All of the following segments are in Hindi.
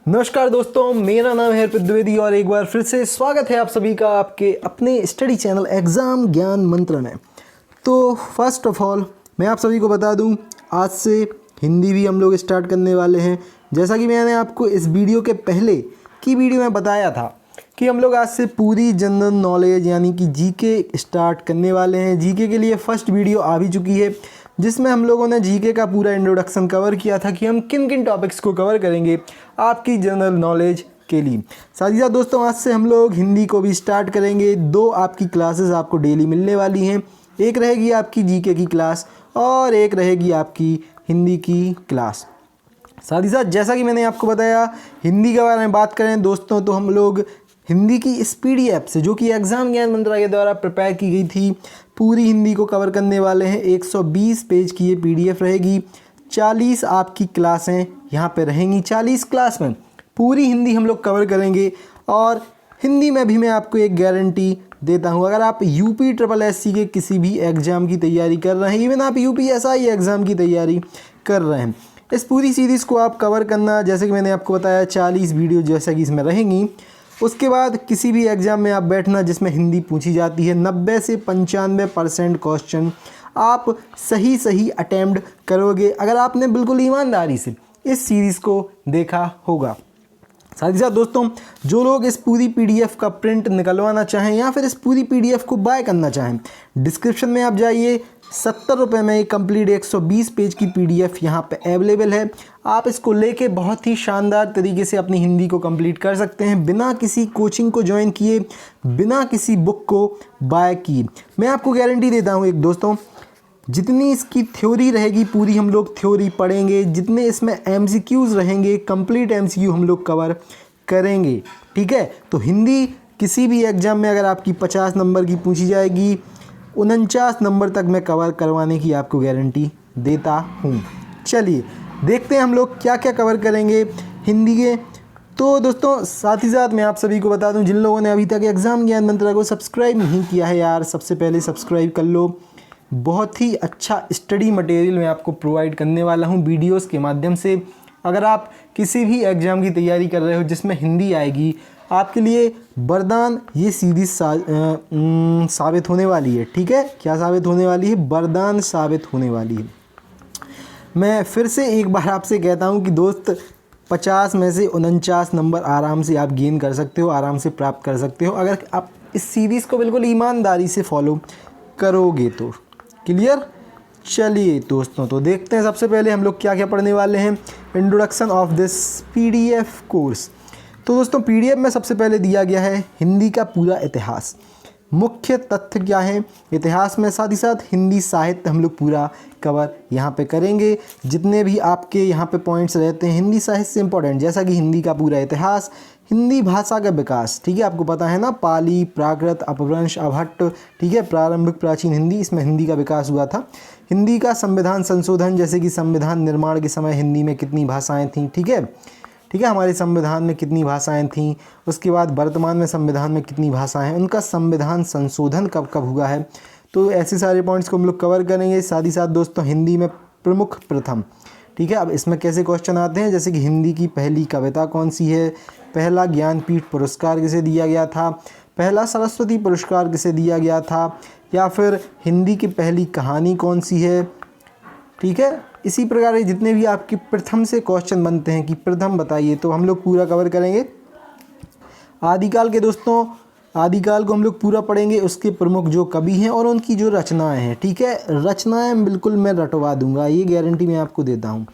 नमस्कार दोस्तों, मेरा नाम है अर्पित द्विवेदी और एक बार फिर से स्वागत है आप सभी का आपके अपने स्टडी चैनल एग्ज़ाम ज्ञान मंत्र में। तो फर्स्ट ऑफ ऑल मैं आप सभी को बता दूं, आज से हिंदी भी हम लोग स्टार्ट करने वाले हैं। जैसा कि मैंने आपको इस वीडियो के पहले की वीडियो में बताया था कि हम लोग आज से पूरी जनरल नॉलेज यानी कि जीके स्टार्ट करने वाले हैं। जीके के लिए फर्स्ट वीडियो आ भी चुकी है जिसमें हम लोगों ने जीके का पूरा इंट्रोडक्शन कवर किया था कि हम किन किन टॉपिक्स को कवर करेंगे आपकी जनरल नॉलेज के लिए। साथ ही साथ दोस्तों आज से हम लोग हिंदी को भी स्टार्ट करेंगे। 2 आपकी क्लासेस आपको डेली मिलने वाली हैं। एक रहेगी आपकी जीके की क्लास और एक रहेगी आपकी हिंदी की क्लास। साथ ही साथ जैसा कि मैंने आपको बताया हिंदी के बारे में बात करें दोस्तों, तो हम लोग हिंदी की इस पीडीएफ से जो कि एग्ज़ाम ज्ञान मंत्र के द्वारा प्रिपेयर की गई थी पूरी हिंदी को कवर करने वाले हैं। 120 पेज की ये पीडीएफ रहेगी। 40 आपकी क्लासें यहाँ पे रहेंगी। 40 क्लास में पूरी हिंदी हम लोग कवर करेंगे। और हिंदी में भी मैं आपको एक गारंटी देता हूँ, अगर आप यूपी SSSC के किसी भी एग्ज़ाम की तैयारी कर रहे हैं, इवन आप UPSI एग्ज़ाम की तैयारी कर रहे हैं, इस पूरी सीरीज़ को आप कवर करना। जैसे कि मैंने आपको बताया 40 वीडियो जैसा कि इसमें रहेंगी। उसके बाद किसी भी एग्ज़ाम में आप बैठना जिसमें हिंदी पूछी जाती है, 90 से 95% क्वेश्चन आप सही अटेम्प्ट करोगे अगर आपने बिल्कुल ईमानदारी से इस सीरीज़ को देखा होगा। साथ ही साथ दोस्तों जो लोग इस पूरी पीडीएफ का प्रिंट निकलवाना चाहें या फिर इस पूरी पीडीएफ को बाय करना चाहें, डिस्क्रिप्शन में आप जाइए। 70 रुपये में एक कंप्लीट 120 पेज की पीडीएफ यहाँ पे अवेलेबल है। आप इसको लेके बहुत ही शानदार तरीके से अपनी हिंदी को कंप्लीट कर सकते हैं बिना किसी कोचिंग को ज्वाइन किए, बिना किसी बुक को बाय किए। मैं आपको गारंटी देता हूँ एक दोस्तों, जितनी इसकी थ्योरी रहेगी पूरी हम लोग थ्योरी पढ़ेंगे, जितने इसमें MCQs रहेंगे कंप्लीट MCQ हम लोग कवर करेंगे। ठीक है, तो हिंदी किसी भी एग्ज़ाम में अगर आपकी 50 नंबर की पूछी जाएगी, 49 नंबर तक मैं कवर करवाने की आपको गारंटी देता हूँ। चलिए देखते हैं हम लोग क्या क्या कवर करेंगे हिंदी के। तो दोस्तों साथ ही साथ मैं आप सभी को बता दूं, जिन लोगों ने अभी तक एग्ज़ाम ज्ञान मंत्र को सब्सक्राइब नहीं किया है यार, सबसे पहले सब्सक्राइब कर लो। बहुत ही अच्छा स्टडी मटेरियल मैं आपको प्रोवाइड करने वाला हूं वीडियोस के माध्यम से। अगर आप किसी भी एग्ज़ाम की तैयारी कर रहे हो जिसमें हिंदी आएगी, आपके लिए वरदान ये सीरीज़ साबित होने वाली है। ठीक है, क्या साबित होने वाली है? वरदान साबित होने वाली है। मैं फिर से एक बार आपसे कहता हूं कि दोस्त 50 में से 49 नंबर आराम से आप गेन कर सकते हो, आराम से प्राप्त कर सकते हो अगर आप इस सीरीज़ को बिल्कुल ईमानदारी से फॉलो करोगे तो। क्लियर? चलिए दोस्तों तो देखते हैं सबसे पहले हम लोग क्या क्या पढ़ने वाले हैं। Introduction of this PDF course. तो दोस्तों पीडीएफ में सबसे पहले दिया गया है हिंदी का पूरा इतिहास। मुख्य तथ्य क्या है इतिहास में, साथ ही साथ हिंदी साहित्य हम लोग पूरा कवर यहाँ पे करेंगे। जितने भी आपके यहाँ पे पॉइंट्स रहते हैं हिंदी साहित्य से इम्पोर्टेंट, जैसा कि हिंदी का पूरा इतिहास, हिंदी भाषा का विकास। ठीक है, आपको पता है ना, पाली, प्राकृत, अपभ्रंश, अभट्ट, ठीक है, प्रारंभिक प्राचीन हिंदी, इसमें हिंदी का विकास हुआ था। हिंदी का संविधान संशोधन, जैसे कि संविधान निर्माण के समय हिंदी में कितनी भाषाएँ थीं। ठीक है, हमारे संविधान में कितनी भाषाएं थीं, उसके बाद वर्तमान में संविधान में कितनी भाषाएं हैं, उनका संविधान संशोधन कब कब हुआ है। तो ऐसे सारे पॉइंट्स को हम लोग कवर करेंगे। साथ ही साथ दोस्तों हिंदी में प्रमुख प्रथम। ठीक है, अब इसमें कैसे क्वेश्चन आते हैं, जैसे कि हिंदी की पहली कविता कौन सी है, पहला ज्ञानपीठ पुरस्कार किसे दिया गया था, पहला सरस्वती पुरस्कार किसे दिया गया था, या फिर हिंदी की पहली कहानी कौन सी है। ठीक है, इसी प्रकार जितने भी आपके प्रथम से क्वेश्चन बनते हैं कि प्रथम बताइए, तो हम लोग पूरा कवर करेंगे। आदिकाल के दोस्तों, आदिकाल को हम लोग पूरा पढ़ेंगे, उसके प्रमुख जो कवि हैं और उनकी जो रचनाएं हैं। ठीक है, रचनाएं बिल्कुल मैं रटवा दूंगा, ये गारंटी मैं आपको देता हूँ।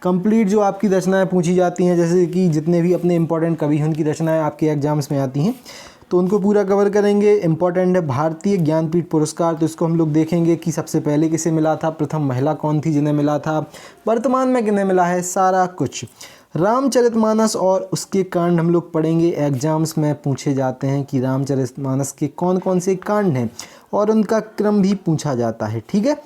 कंप्लीट जो आपकी रचनाएं पूछी जाती हैं, जैसे कि जितने भी अपने इंपॉर्टेंट कवि हैं उनकी रचनाएं आपके एग्जाम्स में आती हैं, तो उनको पूरा कवर करेंगे। इंपॉर्टेंट है भारतीय ज्ञानपीठ पुरस्कार, तो इसको हम लोग देखेंगे कि सबसे पहले किसे मिला था, प्रथम महिला कौन थी जिन्हें मिला था, वर्तमान में किन्हें मिला है, सारा कुछ। रामचरितमानस और उसके कांड हम लोग पढ़ेंगे। एग्जाम्स में पूछे जाते हैं कि रामचरितमानस के कौन कौन से कांड हैं और उनका क्रम भी पूछा जाता है। ठीक है,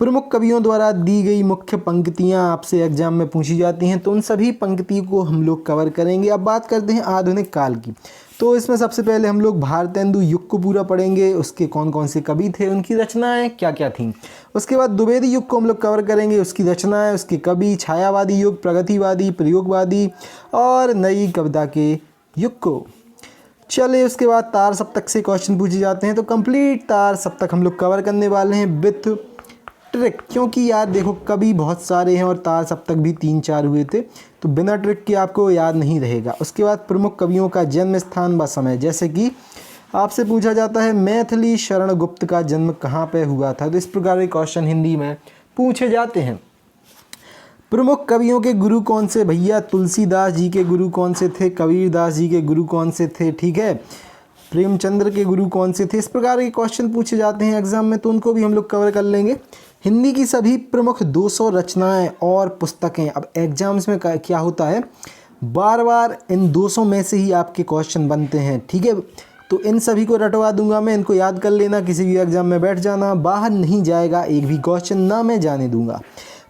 प्रमुख कवियों द्वारा दी गई मुख्य पंक्तियाँ आपसे एग्जाम में पूछी जाती हैं, तो उन सभी पंक्तियों को हम लोग कवर करेंगे। अब बात करते हैं आधुनिक काल की। तो इसमें सबसे पहले हम लोग भारतेंदु युग को पूरा पढ़ेंगे, उसके कौन कौन से कवि थे, उनकी रचनाएं क्या क्या थीं। उसके बाद द्विवेदी युग को हम लोग कवर करेंगे, उसकी रचनाएं, उसके कवि, छायावादी युग, प्रगतिवादी, प्रयोगवादी और नई कविता के युग को। चलिए उसके बाद तार सप्तक से क्वेश्चन पूछे जाते हैं, तो कंप्लीट तार सप्तक हम लोग कवर करने वाले हैं विथ ट्रिक, क्योंकि यार देखो कवि बहुत सारे हैं और तार सप्तक भी 3-4 हुए थे, तो बिना ट्रिक के आपको याद नहीं रहेगा। उसके बाद प्रमुख कवियों का जन्म स्थान व समय, जैसे कि आपसे पूछा जाता है मैथिली शरण गुप्त का जन्म कहाँ पे हुआ था, तो इस प्रकार के क्वेश्चन हिंदी में पूछे जाते हैं। प्रमुख कवियों के गुरु कौन से भैया, तुलसीदास जी के गुरु कौन से थे, कबीरदास जी के गुरु कौन से थे, ठीक है, प्रेमचंद्र के गुरु कौन से थे। इस प्रकार के क्वेश्चन पूछे जाते हैं एग्जाम में, तो उनको भी हम लोग कवर कर लेंगे। हिंदी की सभी प्रमुख 200 रचनाएं और पुस्तकें। अब एग्जाम्स में क्या होता है, बार बार इन 200 में से ही आपके क्वेश्चन बनते हैं, ठीक है, तो इन सभी को रटवा दूंगा मैं, इनको याद कर लेना, किसी भी एग्जाम में बैठ जाना, बाहर नहीं जाएगा एक भी क्वेश्चन, ना मैं जाने दूंगा।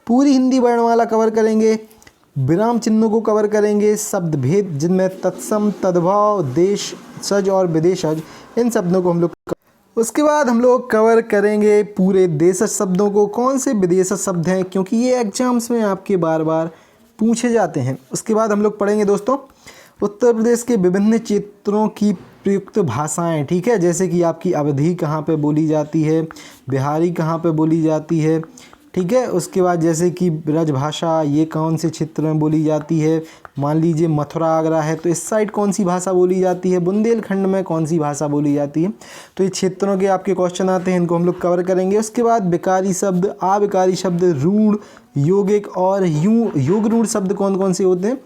पूरी हिंदी वर्णमाला कवर करेंगे, विराम चिन्हों को कवर करेंगे, शब्द भेद जिनमें तत्सम, तद्भव, देश सज और विदेशज, इन शब्दों को हम लोग। उसके बाद हम लोग कवर करेंगे पूरे देशज शब्दों को, कौन से विदेशज शब्द हैं, क्योंकि ये एग्जाम्स में आपके बार बार पूछे जाते हैं। उसके बाद हम लोग पढ़ेंगे दोस्तों उत्तर प्रदेश के विभिन्न क्षेत्रों की प्रयुक्त भाषाएं, ठीक है, जैसे कि आपकी अवधी कहाँ पे बोली जाती है, बिहारी कहाँ पे बोली जाती है, ठीक है। उसके बाद जैसे कि ब्रजभाषा ये कौन से क्षेत्र में बोली जाती है, मान लीजिए मथुरा आगरा है तो इस साइड कौन सी भाषा बोली जाती है, बुंदेलखंड में कौन सी भाषा बोली जाती है, तो ये क्षेत्रों के आपके क्वेश्चन आते हैं, इनको हम लोग कवर करेंगे। उसके बाद विकारी शब्द, अविकारी शब्द, रूढ़, यौगिक और योग रूढ़ शब्द कौन कौन से होते हैं,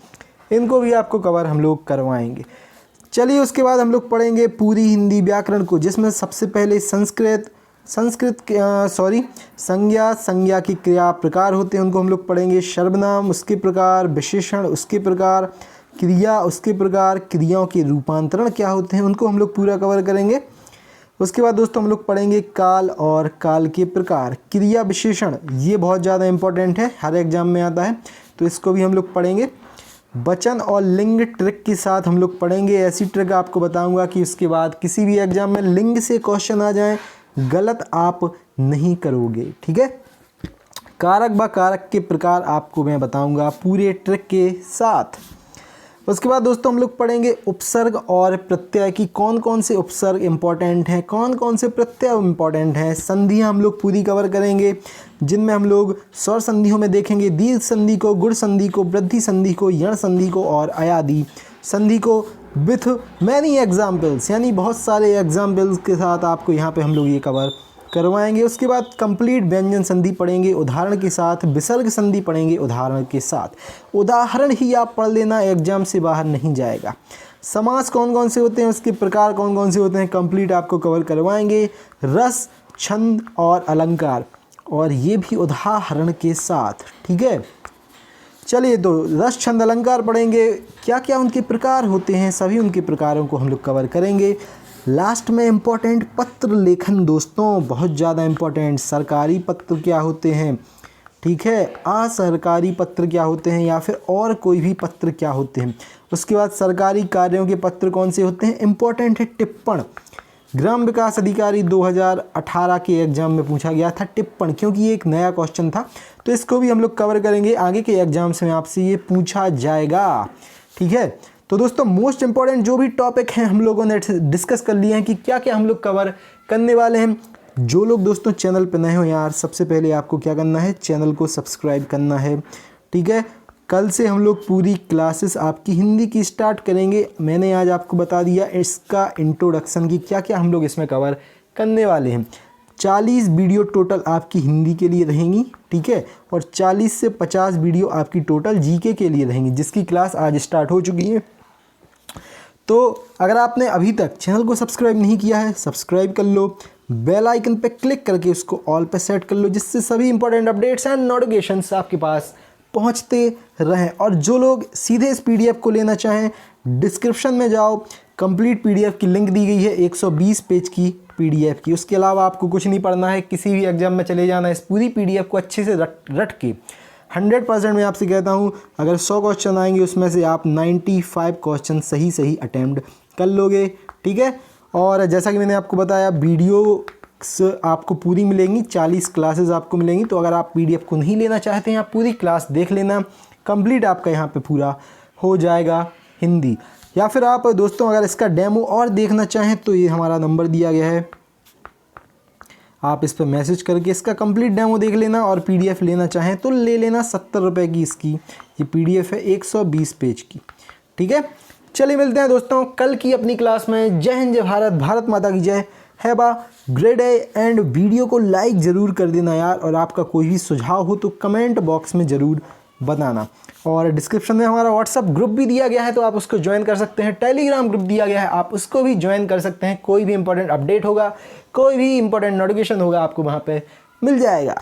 इनको भी आपको कवर हम लोग करवाएंगे। चलिए उसके बाद हम लोग पढ़ेंगे पूरी हिंदी व्याकरण को, जिसमें सबसे पहले संज्ञा की क्रिया प्रकार होते हैं, उनको हम लोग पढ़ेंगे। सर्वनाम उसके प्रकार, विशेषण उसके प्रकार, क्रिया उसके प्रकार, क्रियाओं के रूपांतरण क्या होते हैं, उनको हम लोग पूरा कवर करेंगे। उसके बाद दोस्तों हम लोग पढ़ेंगे काल और काल के प्रकार, क्रिया विशेषण, ये बहुत ज़्यादा इंपॉर्टेंट है, हर एग्जाम में आता है, तो इसको भी हम लोग पढ़ेंगे। वचन और लिंग ट्रिक के साथ हम लोग पढ़ेंगे, ऐसी ट्रिक आपको बताऊंगा कि उसके बाद किसी भी एग्जाम में लिंग से क्वेश्चन आ जाए गलत आप नहीं करोगे, ठीक है। कारक व कारक के प्रकार आपको मैं बताऊंगा पूरे ट्रिक के साथ। उसके बाद दोस्तों हम लोग पढ़ेंगे उपसर्ग और प्रत्यय की, कौन कौन से उपसर्ग इंपॉर्टेंट हैं, कौन कौन से प्रत्यय इंपॉर्टेंट हैं। संधियां हम लोग पूरी कवर करेंगे, जिनमें हम लोग स्वर संधियों में देखेंगे दीर्घ संधि को, गुण संधि को, वृद्धि संधि को, यण संधि को और अयादि संधि को विथ मैनी एग्जाम्पल्स, यानी बहुत सारे एग्जाम्पल्स के साथ आपको यहाँ पे हम लोग ये कवर करवाएंगे। उसके बाद कंप्लीट व्यंजन संधि पढ़ेंगे उदाहरण के साथ, विसर्ग संधि पढ़ेंगे उदाहरण के साथ। उदाहरण ही आप पढ़ लेना, एग्जाम से बाहर नहीं जाएगा। समास कौन कौन से होते हैं, उसके प्रकार कौन कौन से होते हैं, कंप्लीट आपको कवर करवाएंगे। रस, छंद और अलंकार, और ये भी उदाहरण के साथ, ठीक है। चलिए तो रस, छंद, अलंकार पढ़ेंगे, क्या क्या उनके प्रकार होते हैं, सभी उनके प्रकारों को हम लोग कवर करेंगे। लास्ट में इम्पोर्टेंट पत्र लेखन दोस्तों, बहुत ज़्यादा इम्पोर्टेंट, सरकारी पत्र क्या होते हैं, ठीक है, असरकारी पत्र क्या होते हैं, या फिर और कोई भी पत्र क्या होते हैं। उसके बाद सरकारी कार्यों के पत्र कौन से होते हैं, इम्पोर्टेंट है टिप्पण। ग्राम विकास अधिकारी 2018 के एग्जाम में पूछा गया था टिप्पण, क्योंकि ये एक नया क्वेश्चन था, तो इसको भी हम लोग कवर करेंगे, आगे के एग्जाम्स में आपसे ये पूछा जाएगा, ठीक है। तो दोस्तों मोस्ट इंपॉर्टेंट जो भी टॉपिक हैं हम लोगों ने डिस्कस कर लिए हैं कि क्या क्या हम लोग कवर करने वाले हैं। जो लोग दोस्तों चैनल पर नए हो यार, सबसे पहले आपको क्या करना है, चैनल को सब्सक्राइब करना है, ठीक है। कल से हम लोग पूरी क्लासेस आपकी हिंदी की स्टार्ट करेंगे। मैंने आज आपको बता दिया इसका इंट्रोडक्शन की क्या क्या हम लोग इसमें कवर करने वाले हैं। 40 वीडियो टोटल आपकी हिंदी के लिए रहेंगी, ठीक है, और 40 से 50 वीडियो आपकी टोटल जीके के लिए रहेंगी, जिसकी क्लास आज स्टार्ट हो चुकी है। तो अगर आपने अभी तक चैनल को सब्सक्राइब नहीं किया है, सब्सक्राइब कर लो, बेल आइकन पे क्लिक करके उसको ऑल पे सेट कर लो, जिससे सभी इंपॉर्टेंट अपडेट्स एंड नोटिफिकेशंस आपके पास पहुंचते रहें। और जो लोग सीधे इस पीडीएफ को लेना चाहें, डिस्क्रिप्शन में जाओ, कंप्लीट पीडीएफ की लिंक दी गई है, 120 पेज की PDF की। उसके अलावा आपको कुछ नहीं पढ़ना है, किसी भी एग्जाम में चले जाना है, इस पूरी PDF को अच्छे से रट के 100% मैं आपसे कहता हूँ, अगर 100 क्वेश्चन आएंगे उसमें से आप 95 क्वेश्चन सही अटैम्प्ट कर लोगे, ठीक है। और जैसा कि मैंने आपको बताया, वीडियो आपको पूरी मिलेंगी, 40 क्लासेस आपको मिलेंगी। तो अगर आप PDF को नहीं लेना चाहते हैं, आप पूरी क्लास देख लेना, कंप्लीट आपका यहाँ पे पूरा हो जाएगा हिंदी। या फिर आप दोस्तों अगर इसका डेमो और देखना चाहें तो ये हमारा नंबर दिया गया है, आप इस पर मैसेज करके इसका कंप्लीट डेमो देख लेना। और PDF लेना चाहें तो ले लेना, 70 रुपये की इसकी ये PDF है, 120 पेज की, ठीक है। चलिए मिलते हैं दोस्तों कल की अपनी क्लास में। जय हिंद, जय भारत, भारत माता की जय। Have a great day and video को लाइक ज़रूर कर देना यार। और आपका कोई भी सुझाव हो तो कमेंट बॉक्स में ज़रूर बताना। और डिस्क्रिप्शन में हमारा व्हाट्सअप ग्रुप भी दिया गया है, तो आप उसको ज्वाइन कर सकते हैं। टेलीग्राम ग्रुप दिया गया है, आप उसको भी ज्वाइन कर सकते हैं। कोई भी इंपॉर्टेंट अपडेट होगा, कोई भी इंपॉर्टेंट नोटिफिकेशन होगा, आपको वहाँ पे मिल जाएगा।